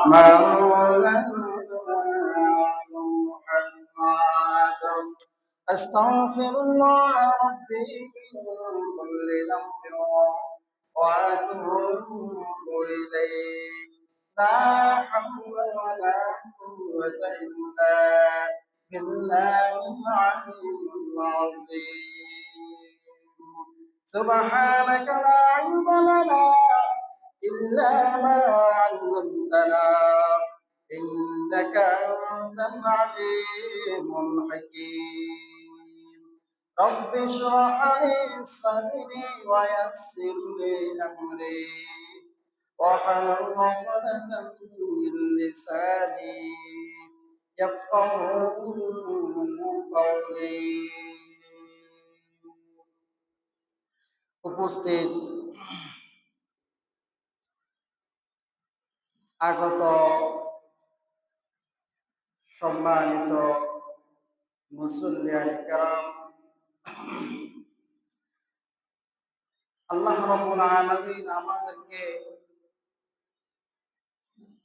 مولانا محمد أستغفر الله ربي من كل ذنب وأتوب إليه لا حول ولا قوة إلا بالله العلي العظيم سبحانك لا علم لنا إلا ما علمتنا إنك أنت العليم الحكيم رب اشرح لي صدري ويسر لي أمري واحلل عقدة من لساني يفقه قولي উপস্থিত আগত সম্মানিত মুসল্লিয়ান কিরাম, আল্লাহ রাব্বুল আলামিন আমাদেরকে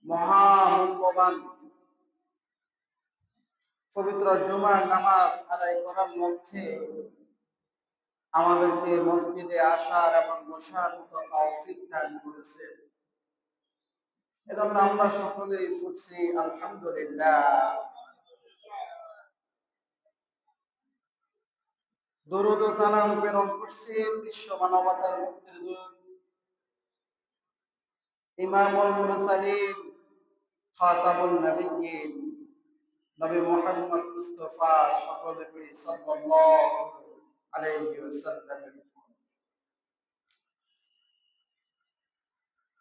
মহামূল্যবান পবিত্র জুমার নামাজ আদায় করার লক্ষ্যে আমাদেরকে মসজিদে আসার এবং বসার মতো তৌফিক দান করেছে। এজন্য আমরা সকলেই ফুটছি আলহামদুলিল্লাহ। দরুদ ও সালাম প্রেরণ করছি বিশ্ব মানবতার মুক্তির দূত ইমামুল মুরসালিন খাতামুন নবিয়্যিন নবী মুহাম্মদ মুস্তাফা সকলের প্রিয় সাল্লাল্লাহু আলাইহি ওয়াসাল্লাম।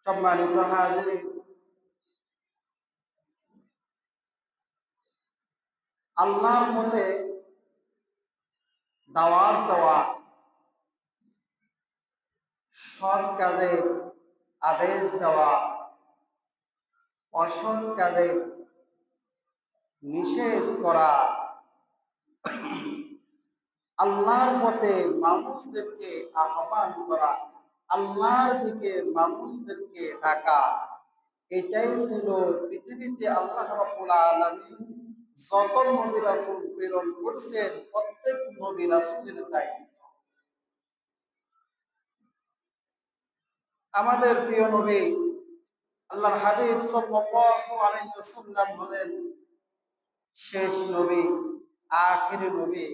সম্মানিত হাজিরিন, আল্লাহর মতে দাওয়াত দেওয়া, সৎ কাজের আদেশ দেওয়া, অসৎ কাজের নিষেধ করা, আল্লাহর মতে মানুষদেরকে আহ্বান করা, আল্লাহর দিকে মানুষদেরকে ডাকা, এটাই ছিল পৃথিবীতে আল্লাহ রাব্বুল আলামিন যত নবী রাসূল প্রেরণ করেছেন প্রত্যেক নবী রাসূলের দায়িত্ব। আমাদের প্রিয় নবী আল্লাহর হাবিব সাল্লাল্লাহু আলাইহি ওয়াসাল্লাম হলেন শেষ নবী, আখির নবী।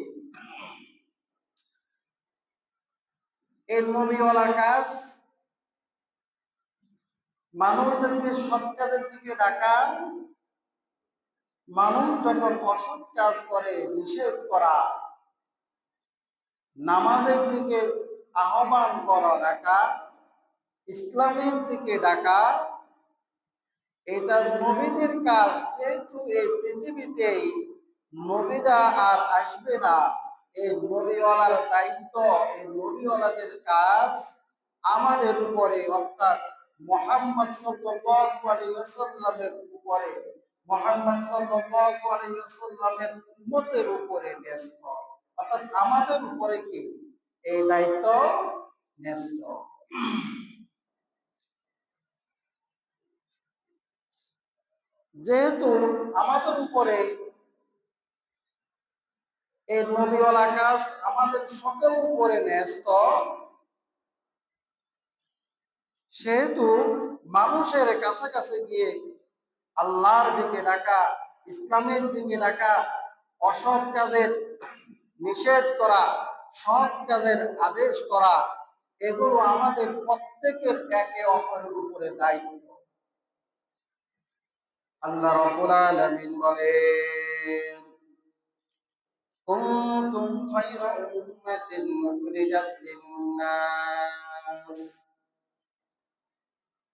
এই নবীওয়ালা কাজ মানুষদেরকে সৎ কাজের দিকে ডাকা, মানুষ যখন অসৎ কাজ করে নিষেধ করা, নামাজের দিকে আহ্বান করা, ডাকা, ইসলামের দিকে ডাকা, এটা নবীদের কাজ। যেহেতু এই পৃথিবীতেই নবীরা আর আসবে না, এই নবীওয়ালার দায়িত্ব, এই নবীওয়ালাদের কাজ আমাদের উপরে, অর্থাৎ মুহাম্মদ সাল্লাল্লাহু আলাইহি ওয়াসাল্লামের উপরে, মুহাম্মদ সাল্লাল্লাহু আলাইহি ওয়াসাল্লামের উম্মতের উপরে ন্যস্ত, অর্থাৎ আমাদের উপরে কি এই দায়িত্ব ন্যস্ত। যেহেতু আমাদের উপরে এই নবীওয়ালা কাজ আমাদের সকলের উপরে ন্যস্ত, সেহেতু মানুষের কাছাকাছি গিয়ে আল্লাহর দিকে ডাকা, ইসলামের দিকে ডাকা, অসৎ কাজের নিষেধ করা, সৎ কাজের আদেশ করা, এগুলো আমাদের প্রত্যেকের একে অপরের উপরে দায়িত্ব। আল্লাহ রাব্বুল আলামিন বলেন, কুনতুম খায়রা উম্মাতিন উখরিজাত লিন-নাস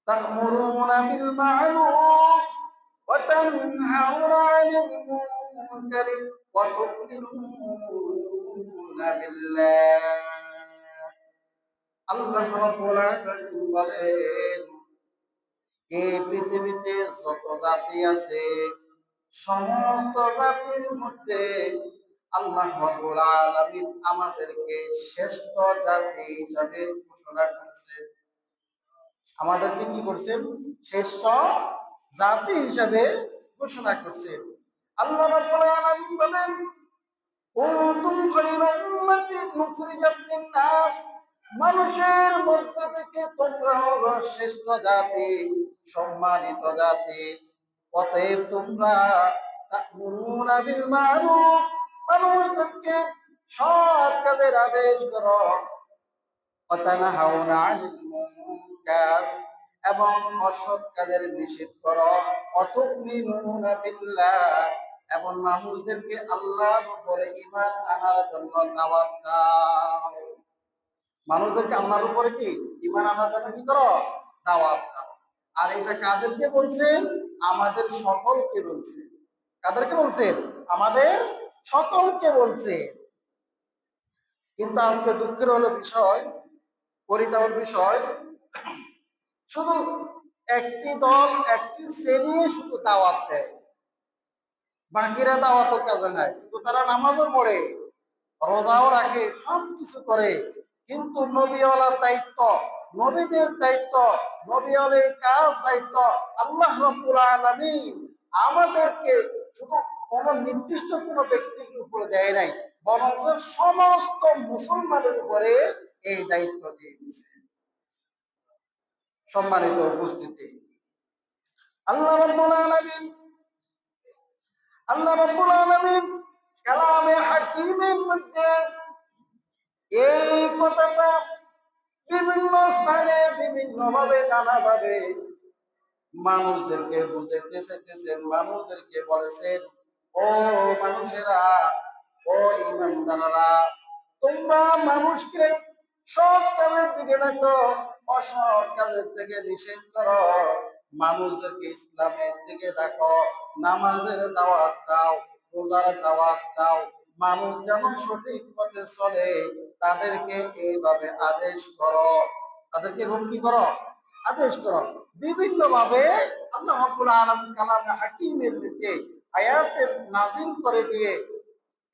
তা'মুরুনা বিল মা'রুফ ওয়া তানহাউনা 'আনিল মুনকারি ওয়া তু'মিনুনা বিল্লাহ। আল্লাহ রাব্বুল আলামিন বলেন, এই পৃথিবীতে যত জাতি আছে, সমস্ত জাতির মধ্যে আল্লাহ রাব্বুল আলামিন আমাদেরকে শ্রেষ্ঠ জাতি হিসাবে ঘোষণা করেছেন। আমাদেরকে কি করছেন? শ্রেষ্ঠ জাতি হিসাবে ঘোষণা করছেন। আল্লাহ রাব্বুল আলামিন বলেন, কুনতুম খায়রা উম্মাতিন উখরিজাত লিন-নাস, মানুষের মধ্য থেকে তোমরা হলো শ্রেষ্ঠ জাতি, সম্মানিত জাতি। অতএব তোমরা তা'মুরুনা বিল মা'রুফ, মানুষদেরকে সৎ কাজের আদেশ করো, ওয়া তানহাউনা আনিল মুনকার, এবং অসৎ কাজের নিষেধ করো, ওয়া তু'মিনুনা বিল্লাহ, এবং মানুষদেরকে আল্লাহর উপরে ঈমান আনার জন্য দাওয়াত দাও। মানুষদেরকে আল্লাহর উপরে কি ঈমান আনার জন্য কি করো? দাওয়াত দাও। আর এটা কাদেরকে বলছেন? আমাদের সকলকে বলছেন। কাদেরকে বলছেন? আমাদের সকলকে বলছেন। কিন্তু আজকে দুঃখের হলো বিষয়, পরিতাপের বিষয়, শুধু একটি দল, একটি শ্রেণী শুধু দাওয়াত দেয়, বাকিরা দাওয়াতের কাজে নাই। কিন্তু তারা নামাজও পড়ে, রোজাও রাখে, সব কিছু করে, কিন্তু নবীওয়ালার দায়িত্ব, নবীদের দায়িত্ব, নবীওয়ালার কাজ দায়িত্ব আল্লাহ রাব্বুল আলামিন আমাদেরকে শুধু কোন নির্দিষ্ট কোন ব্যক্তির উপরে দেয় নাই, বরং সমস্ত মুসলমানের উপরে এই দায়িত্ব দিয়ে দিয়েছে। সম্মানিত উপস্থিতি, আল্লাহ রাব্বুল আলামিন আল্লাহ রাব্বুল আলামিন কালামে হাকিমের মধ্যে এই কথাটা বিভিন্ন স্থানে বিভিন্ন ভাবে নানাভাবে মানুষদেরকে বুঝাইতে চাইতেছেন, মানুষদেরকে বলেছেন, ও মানুষেরা, ও ঈমানদাররা, তোমরা মানুষকে সৎ কাজের দিকে ডাকো, অসৎ কাজের থেকে নিষেধ করো, মানুষদেরকে ইসলামের দিকে ডাকো, নামাজের দাওয়াত দাও, রোজার দাওয়াত দাও, মানুষ যেন সঠিক পথে চলে তাদেরকে এইভাবে আদেশ করো, তাদেরকে এবং কি করো? আদেশ করো। বিভিন্ন ভাবে আল্লাহ রাব্বুল আলামিন কালামে হাকিমের মধ্যে আয়াতের নাযিল করে দিয়ে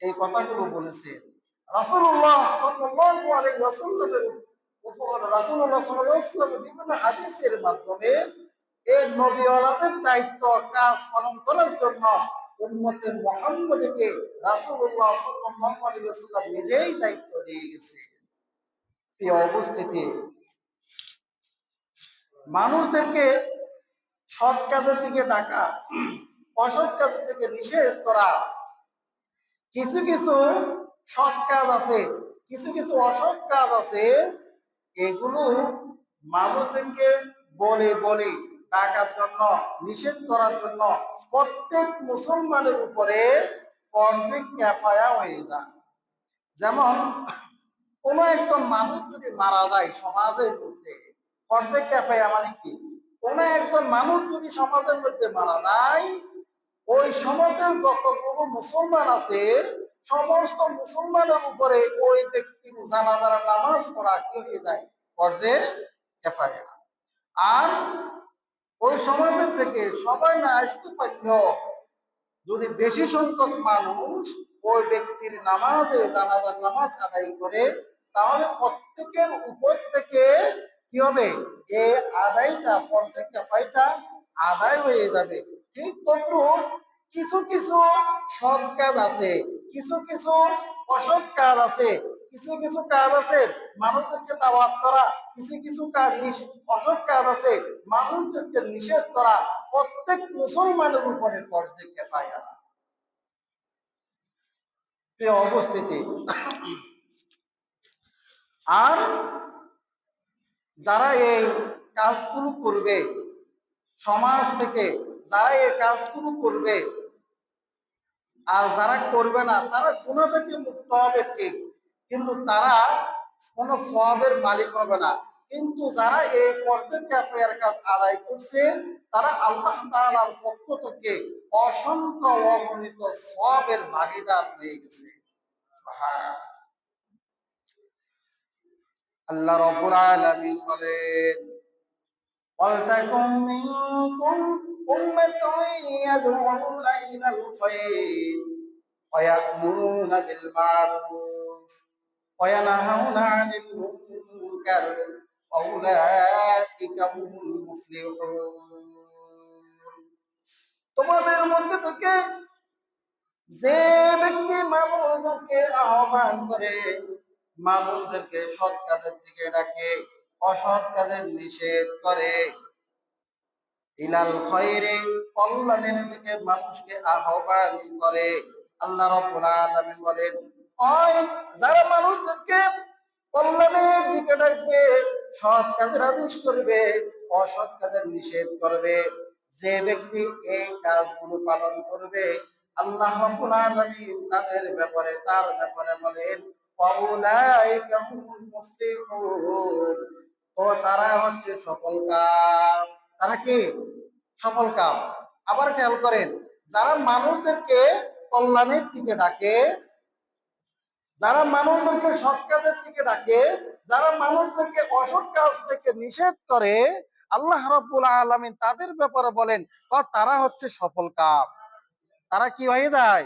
এই কথাগুলো বলেছেন। রাসূলুল্লাহ সাল্লাল্লাহু আলাইহি ওয়াসাল্লামের উপর রাসূলুল্লাহ সাল্লাল্লাহু আলাইহি ওয়াসাল্লামের বিভিন্ন হাদিসের মাধ্যমে এই নবীওয়ালাদের দায়িত্ব কাজ পালন করার জন্য উম্মতে মুহাম্মদকে রাসূলুল্লাহ সাল্লাল্লাহু আলাইহি ওয়াসাল্লাম নিজেই দায়িত্ব দিয়ে গেছেন। এই অবস্থিতি মানুষদেরকে সৎ কাজের দিকে ডাকা, অসৎ কাজের থেকে নিষেধ করা। কিছু কিছু সৎ কাজ আছে, কিছু কিছু অসৎ কাজ আছে, এগুলো মানুষদেরকে বলে বলে ডাকার জন্য, নিষেধ করার জন্য প্রত্যেক মুসলমানের উপরে ফরজে কিফায়া হয়ে যায়। যেমন কোন একজন মানুষ যদি মারা যায় সমাজের মধ্যে, ফরজে কিফায়া মানে কি? কোন একজন মানুষ যদি সমাজের মধ্যে মারা যায়, ওই সমাজের যতগুলো মুসলমান আছে সমস্ত মুসলমানের উপরে ওই ব্যক্তির জানাজার নামাজ পড়া কি হয়ে যায়? ফরজে কিফায়া। আর ওই সমাজের থেকে সবাই না আসতে পারলেও যদি বেশি সংখ্যক মানুষ ওই ব্যক্তির নামাজে জানাজার নামাজ আদায় করে, তাহলে প্রত্যেকের উপর থেকে কি হবে? এই আদায়টা, ফরজে কিফায়াটা আদায় হয়ে যাবে। ঠিক তদ্রুপ কিছু কিছু সৎ কাজ আছে, কিছু কিছু অসৎ কাজ আছে, কিছু কিছু কাজ আছে মানুষদেরকে দাওয়াত করা, কিছু কিছু কাজ অসৎ কাজ আছে মানুষদেরকে নিষেধ করা, প্রত্যেক মুসলমানের উপরে ফরজে কিফায়া। এই অবস্থিতি, আর যারা এই কাজগুলো করবে, সমাজ থেকে যারা এই কাজগুলো করবে, আর যারা করবে না তারা গুনাহ থেকে মুক্ত হবে ঠিক, কিন্তু তারা কোনো সওয়াবের মালিক হবে না। কিন্তু যারা এই ফরজে কিফায়ার কাজ আদায় করছে তারা আল্লাহ তাআলার পক্ষ থেকে অসংখ্য অগণিত সওয়াবের ভাগীদার হয়ে গেছে। সুবহান। আল্লাহ রাব্বুল আলামিন বলেন, ওয়ালতাকুম মিনকুম উম্মাতুন ইয়াদউনা ইলাল খায়র ওয়া ইয়া'মুরুনা বিল মা'রুফ ওয়া ইয়ানহাউনা 'আনিল মুনকার ওয়া উলাইকা হুমুল মুফলিহুন। তোমাদের মধ্যে থেকে যে ব্যক্তি মানুষদেরকে আহ্বান করে, মানুষদেরকে সৎ কাজের দিকে ডাকে, অসৎ কাজের নিষেধ করে, ইলাল খৈরে, কল্যাণের দিকে মানুষকে আহ্বান করে, আল্লাহ রাব্বুল আলামিন বলেন, ওই যারা মানুষদেরকে কল্যাণের দিকে ডাকবে, সৎ কাজের আদেশ করবে, অসৎ কাজের নিষেধ করবে, যে ব্যক্তি এই কাজগুলো পালন করবে, আল্লাহ রাব্বুল আলামিন তার ব্যাপারে বলেন, ওয়াউলাইকা হুমুল মুফলিহুন, তো তারা হচ্ছে সফল কাম। তারা কি? সফল কাম। আবার খেয়াল করেন, যারা মানুষদেরকে কল্যাণের দিকে ডাকে, যারা মানুষদেরকে সৎ কাজের দিকে ডাকে, যারা মানুষদেরকে অসৎ কাজ থেকে নিষেধ করে, আল্লাহ রাব্বুল আলামিন তাদের ব্যাপারে বলেন, তারা হচ্ছে সফল কাম। তারা কি হয়ে যায়?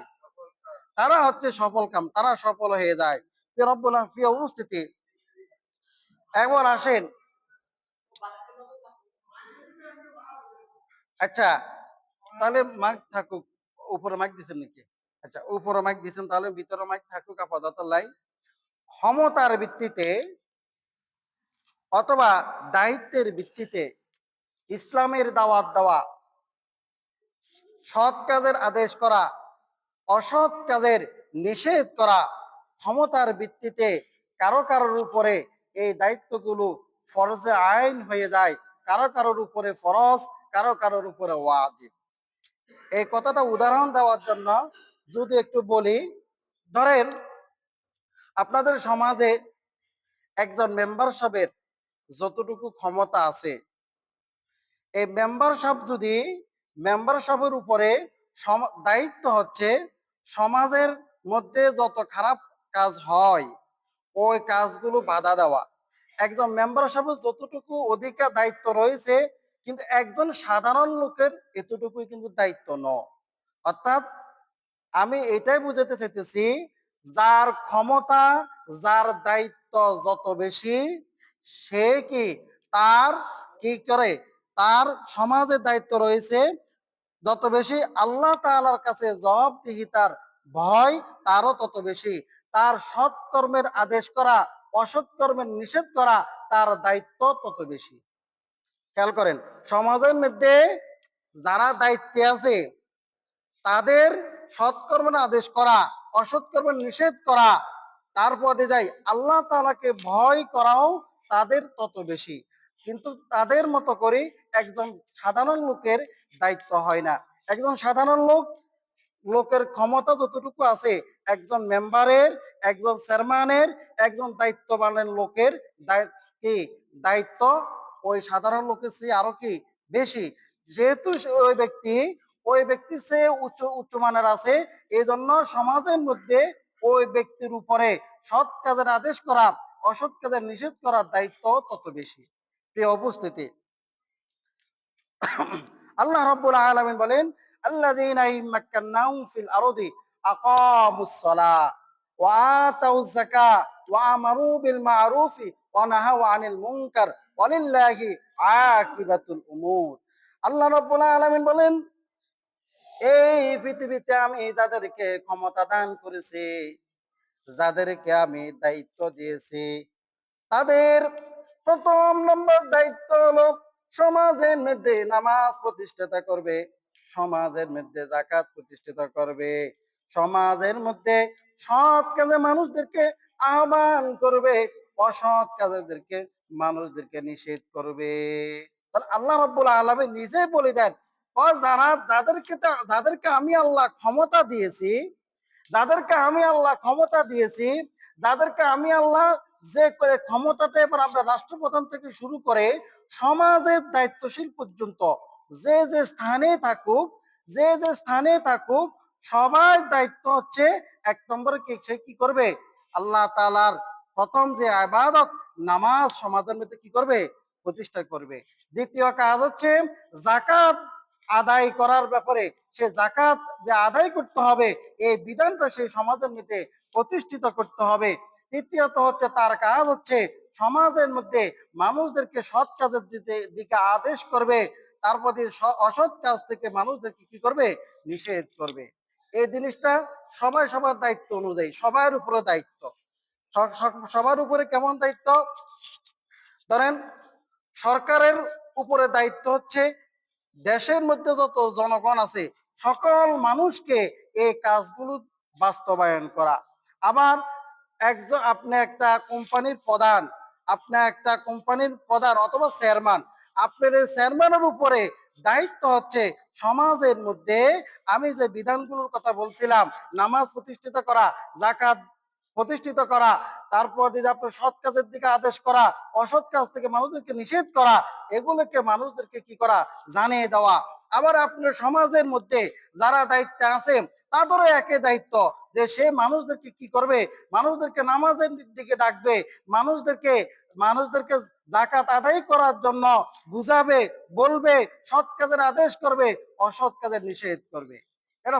তারা হচ্ছে সফল কাম, তারা সফল হয়ে যায়। প্রিয় উপস্থিতি, একবার আসেন। আচ্ছা, তাহলে মাইক থাকুক। উপরে মাইক দিচ্ছেন নাকি? আচ্ছা, উপরে মাইক দিচ্ছেন, তাহলে ভিতরে মাইক থাকুক আপাতত। লাই ক্ষমতার ভিত্তিতে অথবা দায়িত্বের ভিত্তিতে ইসলামের দাওয়াত দেওয়া, সৎ কাজের আদেশ করা, অসৎ কাজের নিষেধ করা, ক্ষমতার ভিত্তিতে কারো কারোর উপরে এই দায়িত্বগুলো ফরজে আইন হয়ে যায়, কারো কারোর উপরে ফরজ, কারো কারোর উপরে ওয়াজিব। এই কথাটা উদাহরণ দেওয়ার জন্য যদি একটু বলি, ধরেন আপনাদের সমাজে একজন মেম্বার সাহেবের যতটুকু ক্ষমতা আছে, এই মেম্বার সাহেবের উপরে দায়িত্ব হচ্ছে সমাজের মধ্যে যত খারাপ কাজ হয় ওই কাজগুলো বাধা দেওয়া। একজন মেম্বার সাহেবের যতটুকু অধিকার দায়িত্ব রয়েছে, কিন্তু একজন সাধারণ লোকের এতটুকুই কিন্তু দায়িত্ব নয়। অর্থাৎ আমি এটাই বুঝাতে চাইতেছি, যার ক্ষমতা, যার দায়িত্ব যত বেশি, সে কি তার কি করে, তার সমাজের দায়িত্ব রয়েছে যত বেশি, আল্লাহ তাআলার কাছে জবাবদিহিতার ভয় তারও তত বেশি। তার সৎ কর্মের আদেশ করা, অসৎ কর্মের নিষেধ করা, তার দায়িত্ব তত বেশি। খেয়াল করেন, সমাজের মধ্যে যারা দায়িত্বে আছে তাদের সৎকর্মের আদেশ করা, অসৎকর্মের নিষেধ করা, তার পদে যাই আল্লাহ তাআলাকে ভয় করাও তাদের তত বেশি। কিন্তু তাদের মতো করে একজন সাধারণ লোকের দায়িত্ব হয় না। একজন সাধারণ লোকের ক্ষমতা যতটুকু আছে, একজন মেম্বারের, একজন চেয়ারম্যানের, একজন দায়িত্ববানের লোকের কি দায়িত্ব ওই সাধারণ লোকের চেয়ে আরো কি বেশি। যেহেতু ওই ব্যক্তি চেয়ে উচ্চমানের আছে, এই জন্য সমাজের মধ্যে ওই ব্যক্তির উপরে সৎ কাজের আদেশ করা, অসৎ কাজের নিষেধ করার দায়িত্ব তত বেশি। প্রিয় উপস্থিতি, আল্লাহ রাব্বুল আলামিন বলেন, আল্লাযীনা ইম্মাক্কানাহুম ফিল আরদি আকামুস সালাহ ওয়া আতাউয যাকাহ ওয়া আমারু বিল মা'রুফি ওয়া নাহাউ আনিল মুনকার ওয়ালিল্লাহি আকিবাতুল উমুর। আল্লাহ রাব্বুল আলামিন বলেন, এই পৃথিবীতে আমি যাদেরকে ক্ষমতা দান করেছি, যাদেরকে আমি দায়িত্ব দিয়েছি, তাদের প্রথম নম্বর দায়িত্ব হলো সমাজের মধ্যে নামাজ প্রতিষ্ঠাতা করবে, সমাজের মধ্যে যাকাত প্রতিষ্ঠিত করবে, সমাজের মধ্যে সৎ কাজে মানুষদেরকে আহ্বান করবে, অসৎ কাজেদেরকে মানুষদেরকে নিষেধ করবে। তাহলে আল্লাহ রাব্বুল আলামিন নিজেই বলে দেন, যাদেরকে আমি আল্লাহ ক্ষমতা দিয়েছি, যাদেরকে আমি আল্লাহ ক্ষমতা দিয়েছি, যাদেরকে আমি আল্লাহ যে করে ক্ষমতাটা, এবার আমরা রাষ্ট্রপ্রধান থেকে শুরু করে সমাজের দায়িত্বশীল পর্যন্ত যে যে স্থানে থাকুক, যে যে স্থানে থাকুক, সবার দায়িত্ব হচ্ছে এক নম্বরে সে কি করবে, আল্লাহ তাআলার প্রথম যে ইবাদত নামাজ সমাজের মধ্যে কি করবে, প্রতিষ্ঠা করবে। দ্বিতীয় কাজ হচ্ছে যাকাত আদায় করার ব্যাপারে, সে যাকাত যে আদায় করতে হবে এই বিধানটা সেই সমাজের মধ্যে প্রতিষ্ঠিত করতে হবে। তৃতীয়ত হচ্ছে তার কাজ হচ্ছে সমাজের মধ্যে মানুষদেরকে সৎ কাজের দিকে আদেশ করবে, তারপরে অসৎ কাজ থেকে মানুষদেরকে কি করবে, নিষেধ করবে। এই জিনিসটা সবাই সবার দায়িত্ব অনুযায়ী সবার উপরে দায়িত্ব। সবার উপরে কেমন দায়িত্ব? ধরেন সরকারের উপরে দায়িত্ব হচ্ছে দেশের মধ্যে যত জনগণ আছে সকল মানুষকে এই কাজগুলো বাস্তবায়ন করা। আবার একজন আপনি একটা কোম্পানির প্রধান, অথবা চেয়ারম্যান, আপনার এই চেয়ারম্যানের উপরে দায়িত্ব হচ্ছে সমাজের মধ্যে আমি যে বিধানগুলোর কথা বলছিলাম, নামাজ প্রতিষ্ঠিত করা, যাকাত প্রতিষ্ঠিত করা, তারপর যে আপনার সৎ কাজের দিকে আদেশ করা, অসৎ কাজ থেকে মানুষদেরকে নিষেধ করা, এগুলোকে মানুষদেরকে কি করা, জানিয়ে দেওয়া। আবার আপনার সমাজের মধ্যে যারা দায়িত্বে আছে তাদেরও একই দায়িত্ব যে সে মানুষদেরকে কি করবে, মানুষদেরকে নামাজের দিকে ডাকবে, মানুষদেরকে মানুষদেরকে যাকাত আদায় করার জন্য বুঝাবে, বলবে, সৎ কাজের আদেশ করবে, অসৎ কাজের নিষেধ করবে। এটা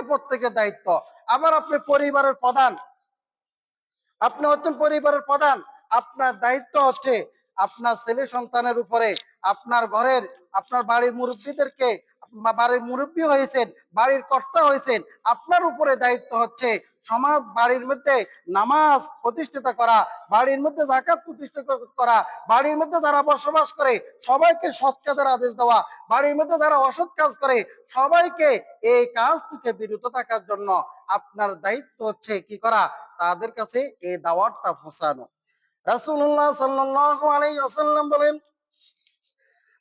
প্রত্যেকের দায়িত্ব। আবার আপনি পরিবারের প্রধান, আপনি হচ্ছেন পরিবারের প্রধান, আপনার দায়িত্ব হচ্ছে আপনার ছেলে সন্তানের উপরে, আপনার ঘরের, আপনার বাড়ির মুরব্বীদেরকে, বাড়ির মুরব্বী হয়েছেন, বাড়ির কর্তা হয়েছেন, আপনার উপরে দায়িত্ব হচ্ছে সমাজ, বাড়ির মধ্যে নামাজ প্রতিষ্ঠিত করা, বাড়ির মধ্যে যাকাত প্রতিষ্ঠিত করা, বাড়ির মধ্যে যারা বসবাস করে সবাইকে সৎ কাজের আদেশ দেওয়া, বাড়ির মধ্যে যারা অসৎ কাজ করে সবাইকে এই কাজ থেকে বিরত থাকার জন্য আপনার দায়িত্ব হচ্ছে কি করা, তাদের কাছে এই দাওয়াতটা পৌঁছানো। রাসূলুল্লাহ সাল্লাল্লাহু আলাইহি ওয়াসাল্লাম বলেন,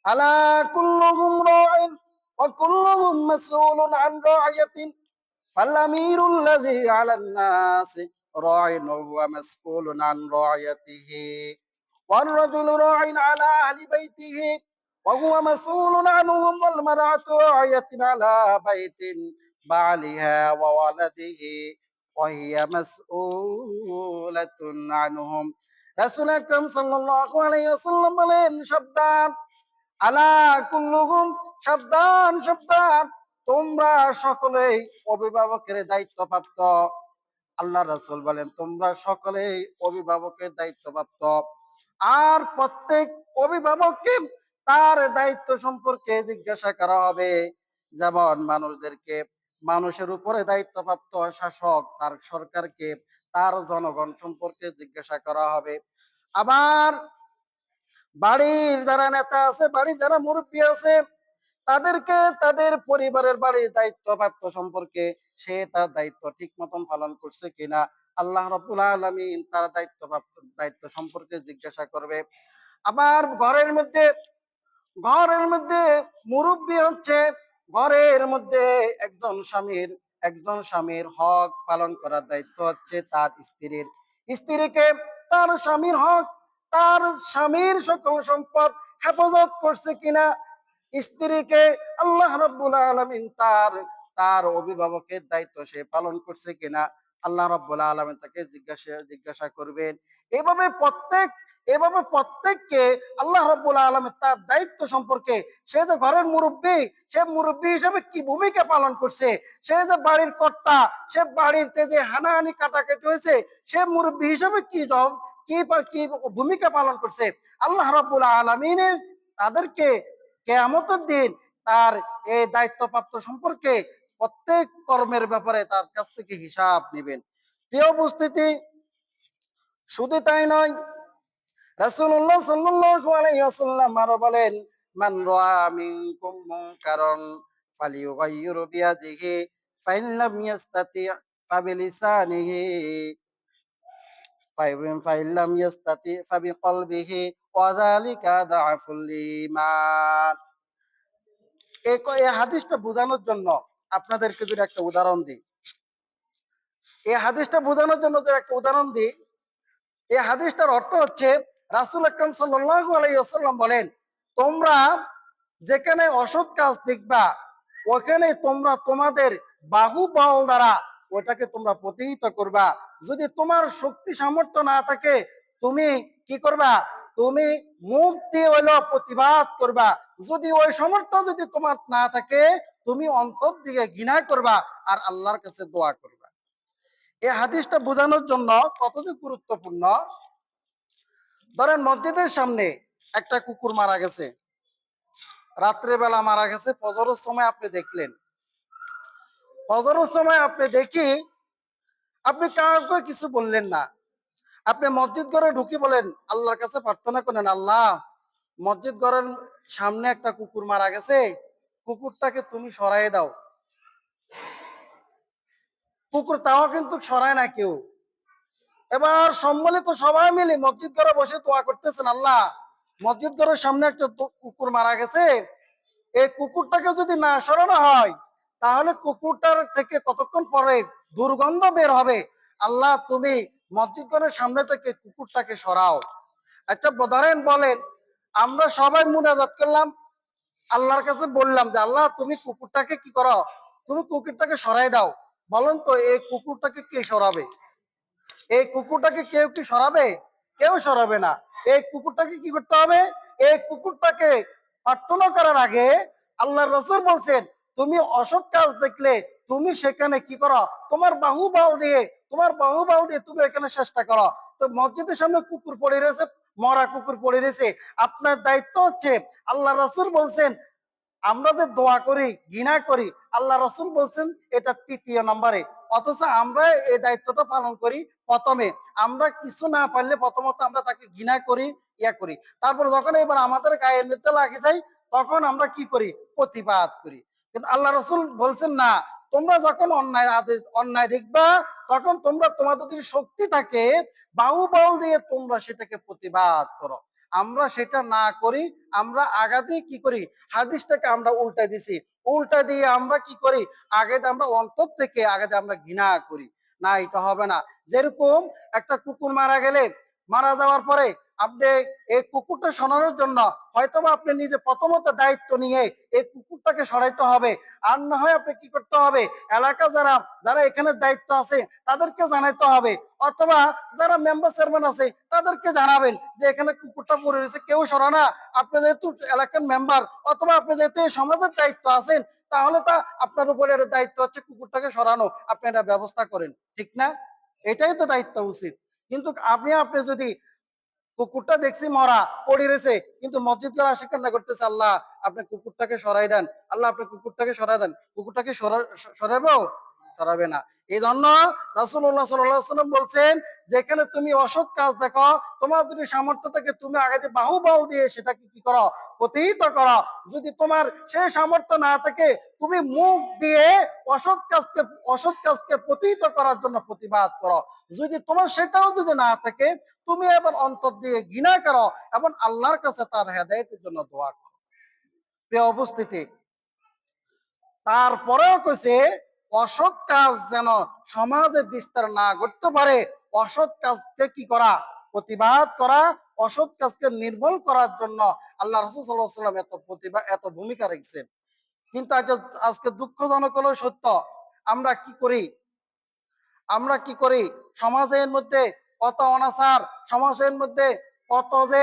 আলা কুল্লুকুম রাইন ওয়া কুল্লুকুম মাসউলুন আন রাইয়াতিন ফাল-আমিরুল্লাযী আলান-নাস রাইন ওয়া হুয়া মাসউলুন আন রাইয়াতিহি ওয়ার-রাজুলু রাইন আলা আহলি বাইতিহি ওয়া হুয়া মাসউলুন আনহুম ওয়াল-মারআতু রাইয়াতুন আলা বাইতিন বালিহা ওয়া ওয়ালাদিহি ওয়া হিয়া মাসউলাতুন আনহুম। রাসূল আকরাম সাল্লাল্লাহু আলাইহি ওয়াসাল্লাম বলেন, সাবধান, আলা কুল্লুকুম, সাবধান সাবধান, তোমরা সকলেই অভিভাবকের দায়িত্বপ্রাপ্ত। আল্লাহ রাসূল বলেন তোমরা সকলেই অভিভাবকের দায়িত্বপ্রাপ্ত। আর প্রত্যেক অভিভাবককে তার দায়িত্ব সম্পর্কে জিজ্ঞাসা করা হবে। যেমন মানুষের উপরে দায়িত্বপ্রাপ্ত শাসক তার সরকারকে তার জনগণ সম্পর্কে জিজ্ঞাসা করা হবে। আবার বাড়ির যারা নেতা আছে, বাড়ির যারা মুরব্বী আছে, তাদেরকে তাদের পরিবারের বাড়ির দায়িত্বপ্রাপ্ত সম্পর্কে সে তার দায়িত্ব ঠিক মতন পালন করছে কিনা আল্লাহ রাব্বুল আলামিন তার দায়িত্ব সম্পর্কে জিজ্ঞাসা করবে। আবার ঘরের মধ্যে মুরব্বী হচ্ছে ঘরের মধ্যে একজন স্বামীর হক পালন করার দায়িত্ব হচ্ছে তার স্ত্রীকে তার স্বামীর হক, তার স্বামীর সকল সম্পদ হেফাজত করছে কিনা, স্ত্রীকে আল্লাহ রাব্বুল আলামিন তার তার অভিভাবকের দায়িত্ব সে পালন করছে কিনা আল্লাহ রাব্বুল আলামিন তাকে জিজ্ঞাসা করবেন। এভাবে প্রত্যেককে আল্লাহ রাব্বুল আলামিন তার দায়িত্ব সম্পর্কে, সে যে ঘরের মুরব্বী, সে মুরব্বী হিসেবে কি ভূমিকা পালন করছে, সে যে বাড়ির কর্তা, সে বাড়িতে যে হানাহানি কাটাকাটি হয়েছে, সে মুরব্বী হিসেবে কি ভূমিকা পালন করছে, আল্লাহ রাব্বুল আলামিনের তাদেরকে কিয়ামতের দিন তার এই দায়িত্বপ্রাপ্ত সম্পর্কে প্রত্যেক কর্মের ব্যাপারে তার কাছ থেকে হিসাব নেবেন। প্রিয় উপস্থিতি, শুধু তাই নয়, রাসূলুল্লাহ সাল্লাল্লাহু আলাইহি ওয়াসাল্লাম আরো বলেন, মান রাআ মিনকুম মুনকারান ফালিয়ুগাইয়িরু বিয়াদিহি ফাইন লাম ইয়াস্তাতি ফাবিলিসানিহি ফাইন লাম ইয়াস্তাতি ফাবিকলবিহি ওয়া যালিকা দাআফুল ঈমান। এই হাদিসটা বোঝানোর জন্য আপনাদেরকে যদি একটা উদাহরণ দিই, এই হাদিসটার অর্থ হচ্ছে রাসূল আকরাম সাল্লাল্লাহু আলাইহি ওয়াসাল্লাম বলেন, তোমরা যেখানে অসৎ কাজ দেখবা ওখানে তোমরা তোমাদের বাহুবল দ্বারা ওটাকে তোমরা প্রতিহত করবা। যদি তোমার শক্তি সামর্থ্য না থাকে তুমি কি করবা, তুমি মুখ দিয়ে হইলো প্রতিবাদ করবা। যদি ওই সামর্থ্য যদি তোমার না থাকে তুমি অন্তর দিকে ঘৃণা করবা আর আল্লাহর কাছে দোয়া করবা। এই হাদিসটা বোঝানোর জন্য কতটুকু গুরুত্বপূর্ণ, ধরেন মসজিদের সামনে একটা কুকুর মারা গেছে, রাত্রেবেলা মারা গেছে, ফজরের সময় আপনি দেখলেন, ফজরের সময় আপনি দেখি আপনি কাউকে কিছু বললেন না, আপনি মসজিদ ঘরে ঢুকি বলেন আল্লাহর কাছে প্রার্থনা করেন, আল্লাহ মসজিদ ঘরের সামনে একটা কুকুর মারা গেছে, কুকুরটাকে তুমি সরাই দাও। কুকুর তাও কিন্তু সরায় না কেউ। এবার সম্মিলিত সবাই মিলে মসজিদ ঘরে বসে দোয়া করতেছেন, আল্লাহ মসজিদ ঘরের সামনে একটা কুকুর মারা গেছে, এই কুকুরটাকে যদি না সরানো হয় তাহলে কুকুরটার থেকে কতক্ষণ পরে দুর্গন্ধ বের হবে, আল্লাহ তুমি মসজিদ ঘরের সামনে থেকে কুকুরটাকে সরাও। আচ্ছা ধরেন বলেন আমরা সবাই মুনাজাত করলাম, আল্লাহর কাছে বললাম যে আল্লাহ তুমি কুকুরটাকে কি করো, তুমি কুকুরটাকে সরাই দাও। বলেন তো এই কুকুরটাকে কে সরাবে? এই কুকুরটাকে কেউ কি সরাবে? কেউ সরাবে না। এই কুকুরটাকে কি করতে হবে? এই কুকুরটাকে প্রার্থনা করার আগে আল্লাহর রাসূল বলছেন তুমি অসৎ কাজ দেখলে তুমি সেখানে কি করো, তোমার বাহু বাহু দিয়ে তুমি এখানে চেষ্টা করো। তো মসজিদের সামনে কুকুর পড়ে রয়েছে, মরা কুকুর পড়ে রয়েছে, আপনার দায়িত্ব হচ্ছে, আল্লাহ রাসূল বলছেন আমরা যে দোয়া করি ঘৃণা করি, আল্লাহ রাসূল বলছেন এটা তৃতীয় নম্বরে, অথচ আমরা এই দায়িত্বটা পালন করি প্রথমে। আমরা কিছু না পারলে প্রথমত আমরা তাকে ঘৃণা করি, ইয়া করি, তারপর যখন এবার আমাদের গায়ের মধ্যে লাগে যায় তখন আমরা কি করি, প্রতিবাদ করি। কিন্তু আল্লাহ রাসূল বলছেন না, তোমরা যখন অন্যায় আদেশ অন্যায় দেখবা তখন তোমরা তোমাদের যদি শক্তি থাকে বাহু বাহু দিয়ে তোমরা সেটাকে প্রতিবাদ করো। আমরা সেটা না করি, আমরা আগাতে কি করি, হাদিসটাকে আমরা উল্টা দিছি, উল্টা দিয়ে আমরা কি করি, আগে আমরা অন্তর থেকে আগে আমরা ঘৃণা করি। না এটা হবে না। যেরকম একটা কুকুর মারা গেলে, মারা যাওয়ার পরে আপনি এই কুকুরটা সরানোর জন্য হয়তোবা আপনি নিজে প্রথমত দায়িত্ব নিয়ে এই কুকুরটাকে সরাইতে হবে, আর না হয় আপনি কি করতে হবে, এলাকা যারা যারা এখানে দায়িত্ব আছে তাদেরকে জানাইতে হবে, অথবা যারা মেম্বার চেয়ারম্যান আছে তাদেরকে জানাবেন যে এখানে কুকুরটা পড়ে রয়েছে কেউ সরানা। আপনি যেহেতু এলাকার মেম্বার অথবা আপনি যেহেতু এই সমাজের দায়িত্ব আছেন, তাহলে তা আপনার উপরে দায়িত্ব হচ্ছে কুকুরটাকে সরানো, আপনি এটা ব্যবস্থা করেন, ঠিক না? এটাই তো দায়িত্ব উচিত। কিন্তু আপনি যদি কুকুরটা দেখছি মরা পড়ে রয়েছে কিন্তু মসজিদ করে আসে কান্না করতেছে, আল্লাহ আপনি কুকুরটাকে সরাই দেন, আল্লাহ আপনি কুকুরটাকে সরাই দেন, কুকুরটাকে সরাবো? সরাবে না। এই জন্য রাসূলুল্লাহ সাল্লাল্লাহু আলাইহি ওয়াসাল্লাম বলছেন যেখানে তুমি অসৎ কাজ দেখো, তোমার যদি সামর্থ্য থাকে তুমি আগাতে বাহু বাহু দিয়ে সেটাকে কি করো, প্রতিহিত করো। যদি তোমার সেই সামর্থ্য না থাকে তুমি মুখ দিয়ে অসৎ কাজকে প্রতিহিত করার জন্য প্রতিবাদ করো। যদি তোমার সেটাও যদি না থাকে তুমি এবার অন্তর দিয়ে ঘৃণা করো এবং আল্লাহর কাছে তার হেদায়েতের জন্য দোয়া করো। প্রিয় উপস্থিতি, তারপরেও কইছে অসৎ কাজ যেন সমাজে বিস্তার না করতে পারে, অসৎ কাজকে কি করা, প্রতিবাদ করা, অসৎ কাজকে নির্মূল করার জন্য আল্লাহ রাসূল সাল্লাল্লাহু আলাইহি ওয়াসাল্লাম এত ভূমিকা রেখেছেন। কিন্তু আজকে দুঃখজনক হলো সত্য, আমরা কি করি, আমরা কি করি, সমাজের মধ্যে কত অনাচার, সমাজের মধ্যে কত যে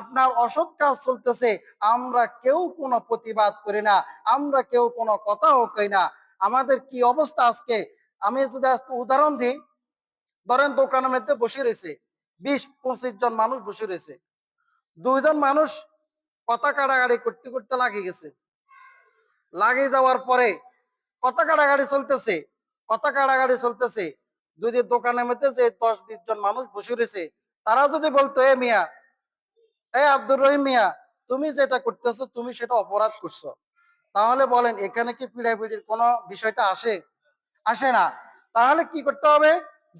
আপনার অসৎ কাজ চলতেছে, আমরা কেউ কোনো প্রতিবাদ করি না, আমরা কেউ কোনো কথাও কই না। আমাদের কি অবস্থা আজকে, আমি যদি আজকে উদাহরণ দিই, ধরেন দোকানের মধ্যে বসে রয়েছে 20-25 জন মানুষ বসে রয়েছে, দুইজন মানুষ কথা কাটাকাটি করতে করতে লাগিয়ে গেছে, লাগিয়ে যাওয়ার পরে কথা কাটাকাটি চলতেছে, যদি দোকানের মধ্যে যে 10-20 জন মানুষ বসে রয়েছে তারা যদি বলতো এ মিয়া, এ আব্দুর রহিম মিয়া, তুমি যেটা করতেছো তুমি সেটা অপরাধ করছো, তাহলে বলেন এখানে কি পিড়াপিড়ির কোনো বিষয়টা আসে? আসে না। তাহলে কি করতে হবে,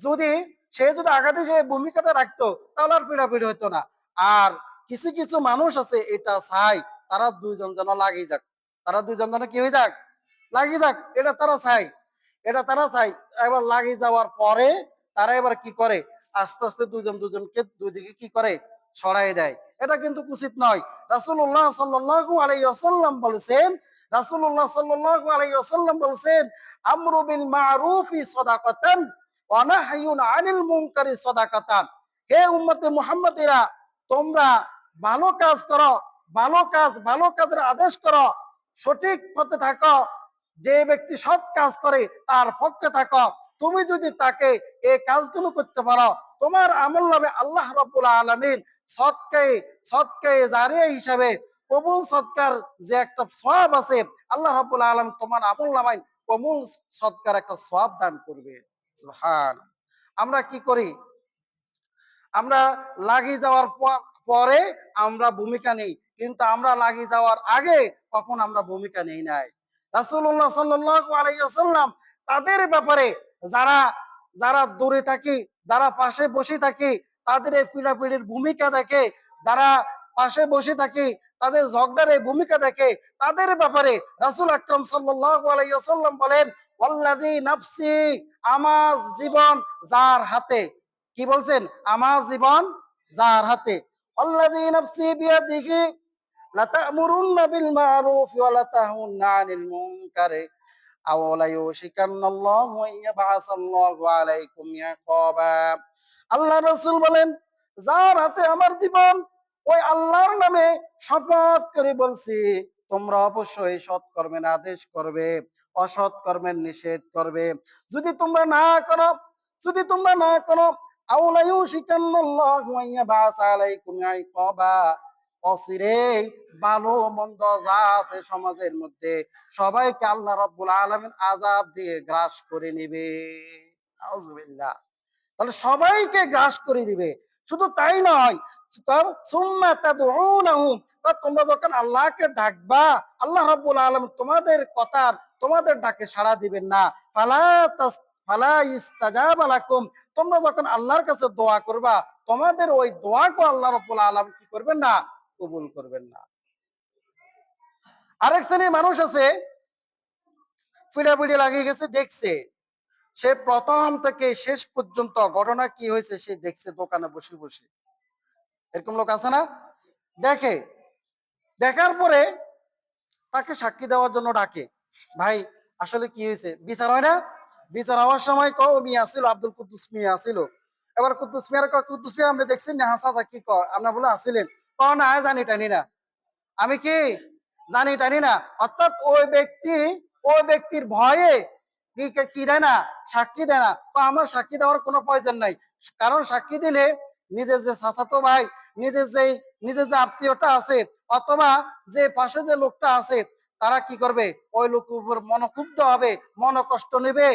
যদি সে যদি আগাতে যে ভূমিকাটা রাখতো তাহলে আর পিড়াপিড়ি হতো না। আর কিছু কিছু মানুষ আছে এটা চাই তারা দুইজন যেন লাগিয়ে যাক, তারা দুইজন যেন কি হয়ে যাক, লাগিয়ে যাক, এটা তারা চাই, এটা তারা চাই। এবার লাগিয়ে যাওয়ার পরে তারা এবার কি করে, আস্তে আস্তে দুজন দুজনকে দুই দিকে কি করে, সরাই দেয়। এটা কিন্তু উচিত নয়। রাসূলুল্লাহ সাল্লাল্লাহু আলাইহি ওয়াসাল্লাম বলেছেন, রাসূলুল্লাহ সাল্লাল্লাহু আলাইহি ওয়াসাল্লাম বলেছেন আমরু বিল মারুফি সাদাকাতান ওয়া নাহয়ুন আনিল মুনকারি সাদাকাতান। হে উম্মতে মুহাম্মাদিরা, তোমরা ভালো কাজ করো, ভালো কাজের আদেশ করো, সঠিক পথে থাকো, যে ব্যক্তি সৎ কাজ করে তার পক্ষে থাকো। তুমি যদি তাকে এই কাজগুলো করতে পারো তোমার আমল নামে আল্লাহ রাব্বুল আলামিন সৎকায়ে জারিয়া হিসাবে কবুল সৎকার যে একটা সওয়াব আছে, আল্লাহ রাব্বুল আলামিন তোমার আমলনামায় কবুল সৎকার একটা সওয়াব দান করবে। সুবহান। আমরা কি করি? আমরা লাগিয়ে যাওয়ার পরে আমরা ভূমিকা নেই, কিন্তু আমরা লাগিয়ে যাওয়ার আগে কখন আমরা ভূমিকা নেই নাই। রাসূলুল্লাহ সাল্লাল্লাহু আলাইহি ওয়াসাল্লাম তাদের ব্যাপারে যারা যারা দূরে থাকি, যারা পাশে বসে থাকি, তাদের এই পিড়াপিড়ির ভূমিকা দেখে, যারা পাশে বসে থাকি তাদের ঝগড়ার এই ভূমিকা দেখে, তাদের ব্যাপারে রাসূল আকরাম সাল্লাল্লাহু আলাইহি ওয়াসাল্লাম বলেন, ওয়াল্লাযী নাফসি, আমার জীবন যার হাতে। কি বলছেন? আমার জীবন যার হাতে। আল্লাযী নাফসি বিয়াদিহি লাতা'মুরুন্না বিল মা'রুফ ওয়া লাতানহাউন্না আনিল মুনকার আও লা ইউশিকান্নাল্লাহু আন ইয়াবআসাল্লাহু আলাইকুম ইকাবা। আল্লাহ রাসূল বলেন, যার হাতে আমার জীবন, ওই আল্লাহর নামে শপথ করে বলছি, তোমরা অবশ্যই সৎ কর্মের আদেশ করবে, অসৎ কর্মের নিষেধ করবে। যদি তোমরা না করো, যদি তোমরা না করো, আওলা ইউশিকান্নাল্লাহু আন ইয়াবআসা আলাইকুম ইকাবা, অচিরেই ভালো মন্দ যা আছে সমাজের মধ্যে সবাইকে আল্লাহ রাব্বুল আলামিন আযাব দিয়ে গ্রাস করে নিবে। নাউযুবিল্লাহ। তাহলে সবাইকে গ্রাস করে দিবে। শুধু তাই নয়, সুম্মা তাদউনাহু, তোমরা যখন আল্লাহকে ডাকবা, আল্লাহ রাব্বুল আলামিন তোমাদের কথার, তোমাদের ডাকে সাড়া দিবেন না। ফালা তাস ফালা ইস্তাজাবা লাকুম, তোমরা যখন আল্লাহর কাছে দোয়া করবা, তোমাদের ওই দোয়াকে আল্লাহ রাব্বুল আলামিন কি করবেন না? কবুল করবেন না। আরেক শ্রেণীর মানুষ আছে, পিড়াপিড়ি লাগিয়ে গেছে দেখছে, সে প্রথম থেকে শেষ পর্যন্ত ঘটনা কি হয়েছে সে দেখছে দোকানে বসে বসে। এরকম লোক আছে না? দেখে, দেখার পরে তাকে সাক্ষী দেওয়ার জন্য ডাকে, ভাই আসলে কি হয়েছে, বিচার হয় না? বিচার হওয়ার সময় কও মিয়া আসিল, আব্দুল কুদ্দুস মিয়া আসিল। এবার কুদ্দুস মিয়ার কয়, কুদ্দুস মিয়া আপনি দেখছেন না? হাসা কি কয়, আপনার বলে আসিলেন। না জানি টানি না, আমি কি জানি টানি না। অর্থাৎ ওই ব্যক্তির ভয়ে কি কি দেয় না, সাক্ষী দেয় না। তো আমার সাক্ষী দেওয়ার কোনো প্রয়োজন নাই, কারণ সাক্ষী দিলে নিজের যে চাচাতো ভাই, নিজের যে নিজের যে আত্মীয়টা আছে, অথবা যে পাশে যে লোকটা আছে, তারা কি করবে, ওই লোকের উপর মনক্ষুব্ধ হবে, মন কষ্ট নেবে,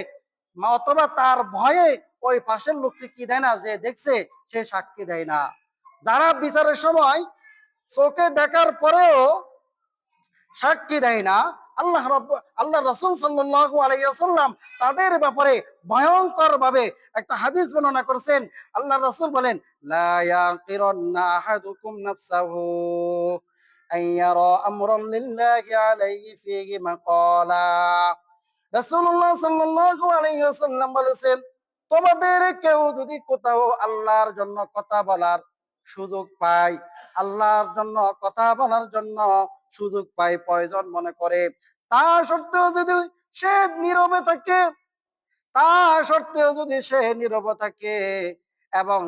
অথবা তার ভয়ে ওই পাশের লোকটি কি দেয় না, যে দেখছে সে সাক্ষী দেয় না। যারা বিচারের সময় চোখে দেখার পরেও সাক্ষী দেয় না, আল্লাহ রাসূল সাল্লাল্লাহু আলাইহি ওয়াসাল্লাম তাদের ব্যাপারে ভয়ঙ্কর ভাবে একটা হাদিস বর্ণনা করেছেন। আল্লাহ রাসূল বলেন, লা ইয়াকিরান্না আহাদুকুম নাফসাহু আইয়ারা আমরান লিল্লাহি আলাইহি ফিহি মাকালা। রাসূলুল্লাহ সাল্লাল্লাহু আলাইহি ওয়াসাল্লাম বলেছেন, তোমাদের কেউ যদি কোথাও আল্লাহর জন্য কথা বলার সুযোগ পায়, আল্লাহর জন্য কথা বলার জন্য সুযোগ পায়, প্রয়োজন মনে করে, তা সত্ত্বেও যদি সে নীরবে থাকে, তা সত্ত্বেও যদি সে নীরবে থাকে, এবং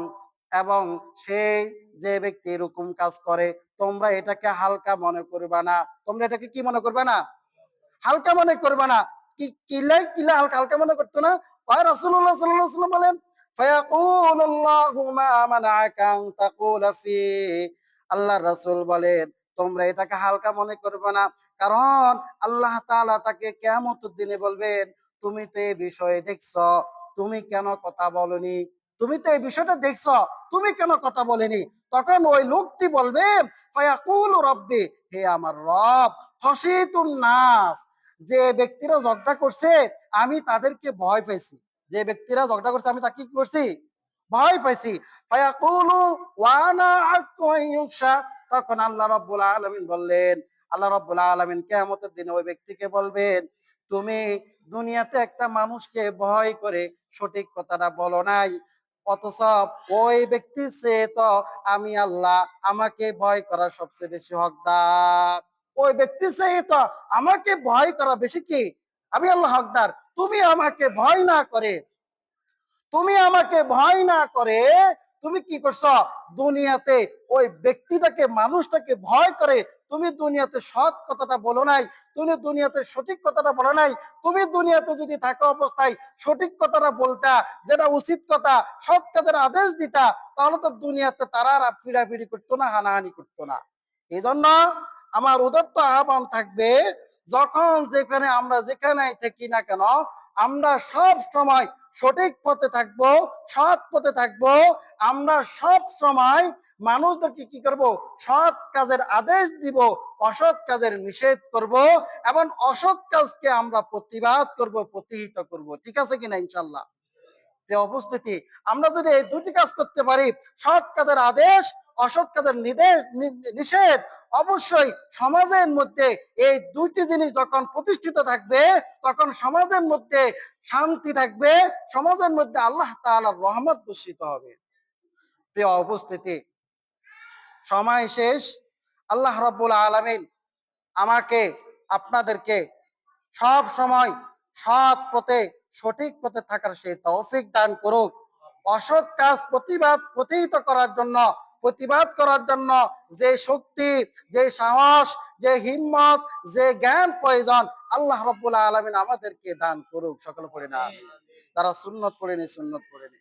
এবং সেই যে ব্যক্তি এরকম কাজ করে, তোমরা এটাকে হালকা মনে করবা না। তোমরা এটাকে কি মনে করবে না? হালকা মনে করবে না। কিলা হালকা হালকা মনে করতো না। রাসূলুল্লাহ সাল্লাল্লাহু আলাইহি ওয়াসাল্লাম বলেন, ফায়াকুলুল্লাহু মা মানাআকা আন তাকুলা ফি, আল্লাহর রাসূল বলেন, তোমরা এটাকে হালকা মনে করবে না, কারণ আল্লাহ তাআলা তাকে কিয়ামতের দিনে বলবেন, তুমি তো এই বিষয়ে দেখছো, তুমি কেন কথা বলনি? তুমি তো এই বিষয়টা দেখছো, তুমি কেন কথা বলেনি? তখন ওই লোকটি বলবে, ফায়াকুলু রাব্বি, হে আমার রব, খশিতুন নাস, যে ব্যক্তিরা ঝগড়া করছে আমি তাদেরকে ভয় পাইছি, যে ব্যক্তিরা ঝগড়া করছে আমি তাকে কি করছি? ভয় পাইছি। ফায়াকুলু ওয়া আনা আহাক্কু আন ইউকশা, তখন আল্লাহ রাব্বুল আলামিন বললেন, আল্লাহ রাব্বুল আলামিন কিয়ামতের দিনে ওই ব্যক্তিকে বলবেন, তুমি দুনিয়াতে একটা মানুষকে ভয় করে সঠিক কথাটা বলো নাই, অথচ ওই ব্যক্তির চেয়ে তো আমি আল্লাহ, আমাকে ভয় করা সবচেয়ে বেশি হকদার। ওই ব্যক্তি চেয়ে তো আমাকে ভয় করা বেশি কি আমি আল্লাহ হকদার। তুমি আমাকে ভয় না করে, তুমি আমাকে ভয় না করে তুমি কি করছো? দুনিয়াতে ওই ব্যক্তিটাকে, মানুষটাকে ভয় করে তুমি দুনিয়াতে সৎ কথাটা বলো নাই, তুমি দুনিয়াতে সঠিক কথাটা বলো নাই। তুমি দুনিয়াতে যদি থাকা অবস্থায় সঠিক কথাটা বলতা, যেটা উচিত কথা, সৎ কাজের আদেশ দিতা, তাহলে তো দুনিয়াতে তারা আর পিড়াপিড়ি করতো না, হানাহানি করতো না। এই জন্য আমার উদাত্ত আহ্বান থাকবে, যখন যেখানে আমরা যেখানে থাকি না কেন, আমরা সব সময় সঠিক পথে থাকবো, সৎ পথে থাকবো। আমরা সব সময় মানুষদেরকে কি করব, সৎ কাজের আদেশ দিব, অসৎ কাজের নিষেধ করব, এবং অসৎ কাজকে আমরা প্রতিবাদ করব, প্রতিহিত করব। ঠিক আছে কিনা ইনশাল্লাহ? যে উপস্থিতি, আমরা যদি এই দুটি কাজ করতে পারি, সৎ কাজের আদেশ, অসৎ কাজের নিষেধ, অবশ্যই সমাজের মধ্যে এই দুইটি জিনিস যখন প্রতিষ্ঠিত থাকবে, তখন সমাজের মধ্যে শান্তি থাকবে, সমাজের মধ্যে আল্লাহ তাআলার রহমত বর্ষিত হবে। প্রিয় উপস্থিতি, সময় শেষ। আল্লাহ রাব্বুল আলামিন আমাকে, আপনাদেরকে সব সময় সৎ পথে, সঠিক পথে থাকার সেই তৌফিক দান করুক। অসৎ কাজ প্রতিহিত করার জন্য, প্রতিবাদ করার জন্য যে শক্তি, যে সাহস, যে হিম্মত, যে জ্ঞান প্রয়োজন, আল্লাহ রাব্বুল আলামিন আমাদেরকে দান করুক। সকলে পড়ে না, তারা সুন্নত পড়ে নি, সুন্নত পড়ে নি।